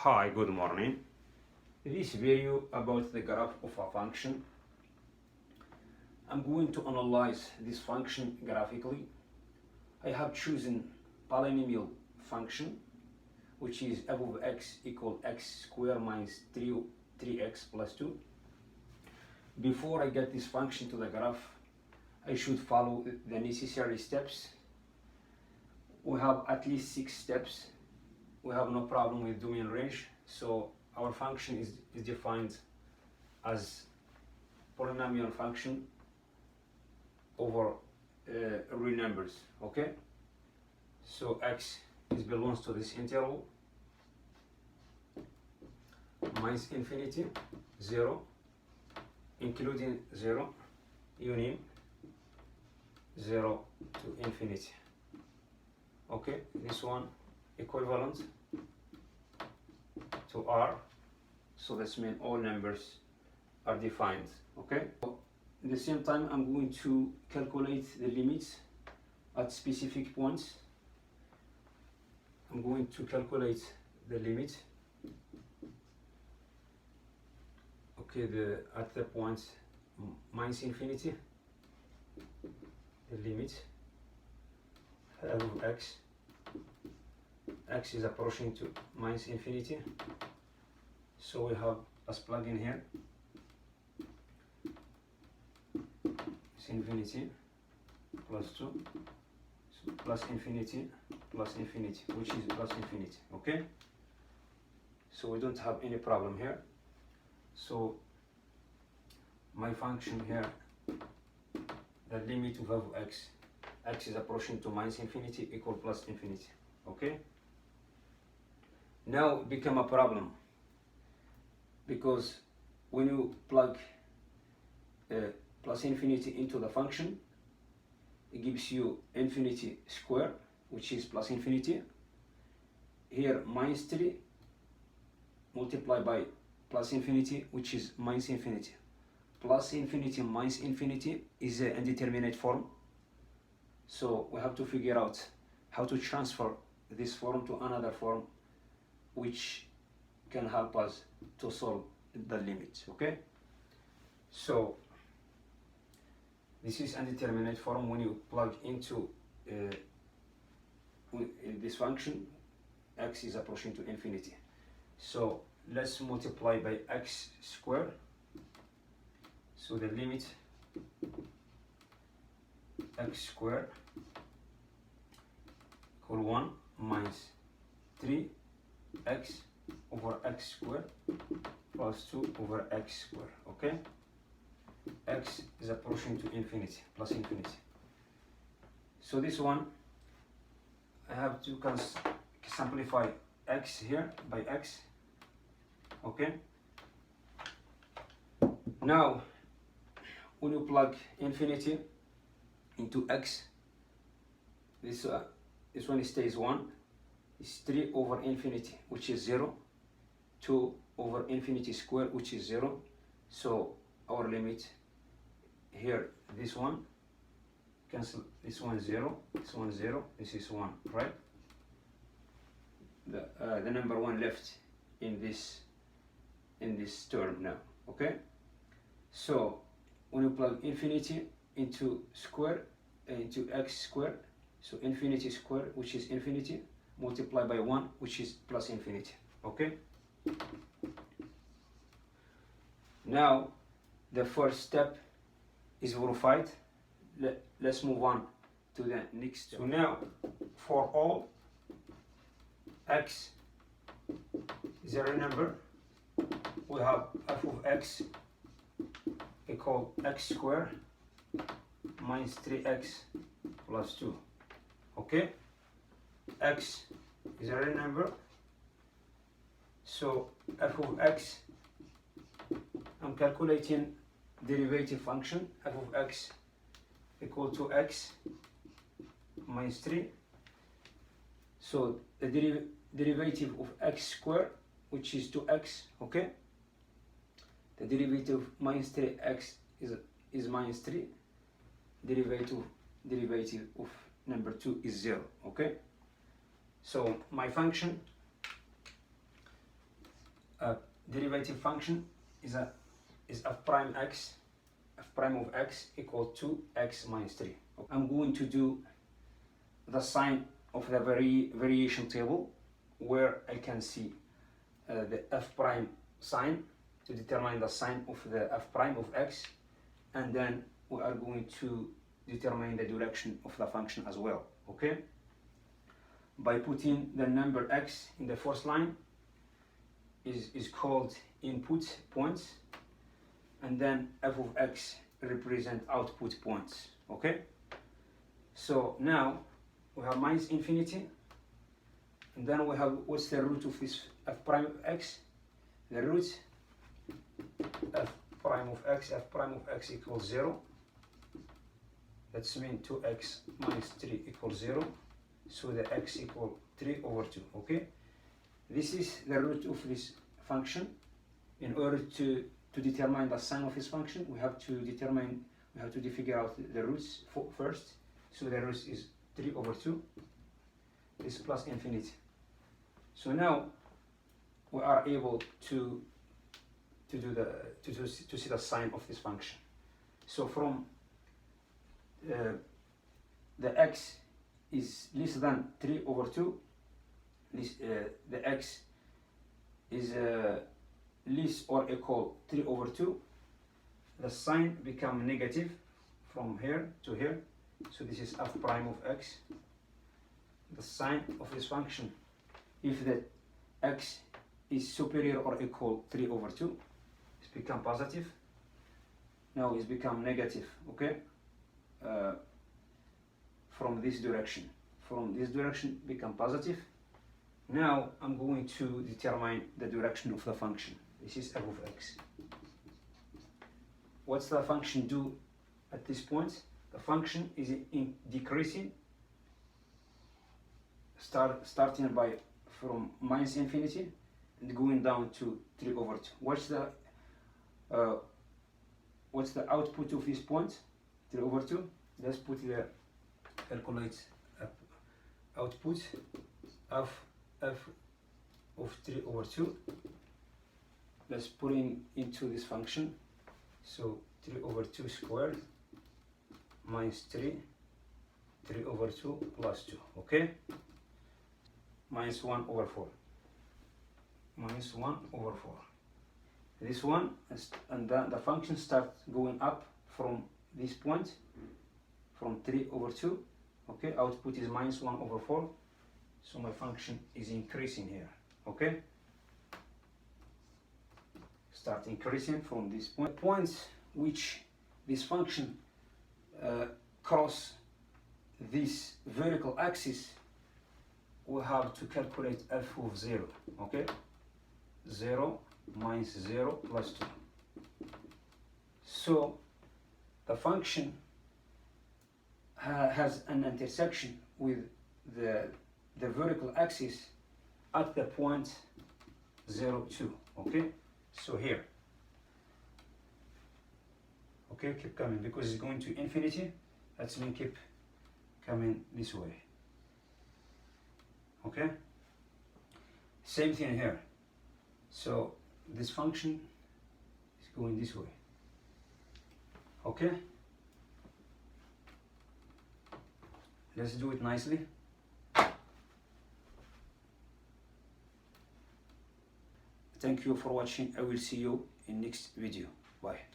Hi, good morning. This video about the graph of a function. I'm going to analyze this function graphically. I have chosen polynomial function, which is f of x equal x squared minus 3x plus 2. Before I get this function to the graph, I should follow the necessary steps. We have at least 6 steps. We have no problem with doing range, so our function is defined as polynomial function over real numbers. Okay, so x belongs to this interval minus infinity 0 including 0 union 0 to infinity. Okay, this one equivalent to R, so this means all numbers are defined. Okay, at the same time I'm going to calculate the limits at specific points. I'm going to calculate the limit. Okay, at the point minus infinity, the limit of x is approaching to minus infinity, so we have as plug in here is infinity plus 2, so plus infinity, which is plus infinity. Okay, so we don't have any problem here. So my function here, the limit of x is approaching to minus infinity equal plus infinity. Okay, now become a problem, because when you plug plus infinity into the function, it gives you infinity square, which is plus infinity. Here minus 3 multiplied by plus infinity, which is minus infinity. Plus infinity minus infinity is an indeterminate form, so we have to figure out how to transfer this form to another form which can help us to solve the limit. Okay, so this is indeterminate form when you plug into this function. X is approaching to infinity, so let's multiply by x squared. So the limit x squared equal 1 minus 3x over x squared plus 2 over x squared. Okay, x is approaching to infinity, plus infinity. So this one I have to simplify x here by x. Okay, now when you plug infinity into x, this one stays 1. It's 3 over infinity, which is 0, 2 over infinity squared, which is 0. So our limit here, this one cancel, this one 0, this one 0, this is 1, right? The number 1 left in this term now. Okay, so when you plug infinity into square into x squared, so infinity squared, which is infinity, multiplied by 1, which is plus infinity. Okay, now the first step is verified. Let's move on to the next step. So now for all x is a real number, we have f of x equal x squared minus 3x plus 2. Okay, x is a real number, so f of x, I'm calculating derivative function f of x equal to x minus 3. So the derivative of x squared, which is 2x. Okay, the derivative minus 3x is minus 3. Derivative of number 2 is 0. Okay, so my function a derivative function is f prime of x equal to x minus 3. I'm going to do the sign of the variation table where I can see the f prime sign to determine the sign of the f prime of x, and then we are going to determine the direction of the function as well. Okay, by putting the number x in the first line is called input points, and then f of x represent output points. Okay, so now we have minus infinity, and then we have, what's the root of this f prime of x? The root f prime of x equals 0. That's mean 2x minus 3 equals 0. So the x equal 3 over 2. Okay, this is the root of this function. In order to determine the sign of this function, we have to figure out the roots first. So the root is 3 over 2. This plus infinity. So now we are able to see the sign of this function. So from the x is less than 3 over 2, the x is less or equal 3 over 2, the sign become negative from here to here. So this is f prime of x. The sign of this function, if the x is superior or equal 3 over 2, it's become positive. Now it's become negative. Okay, from this direction become positive. Now I'm going to determine the direction of the function. This is f of x. What's the function do at this point? The function is in decreasing, starting from minus infinity and going down to 3 over 2. What's the output of this point? 3 over 2. Let's put the calculate output of f of 3 over 2. Let's put into this function. So 3 over 2 squared minus 3 over 2 plus 2. Okay, minus 1 over 4. Minus 1 over 4. This one, and then the function starts going up from this point, from 3 over 2. Okay, output is minus 1 over 4. So my function is increasing here. Okay, start increasing from this point. Points which this function cross this vertical axis, we have to calculate f of 0. Okay, 0 minus 0 plus 2. So the function has an intersection with the vertical axis at the point 0, 2. Okay, so here. Okay, keep coming because it's going to infinity. That's mean keep coming this way. Okay, same thing here. So this function is going this way. Okay, let's do it nicely. Thank you for watching. I will see you in next video. Bye.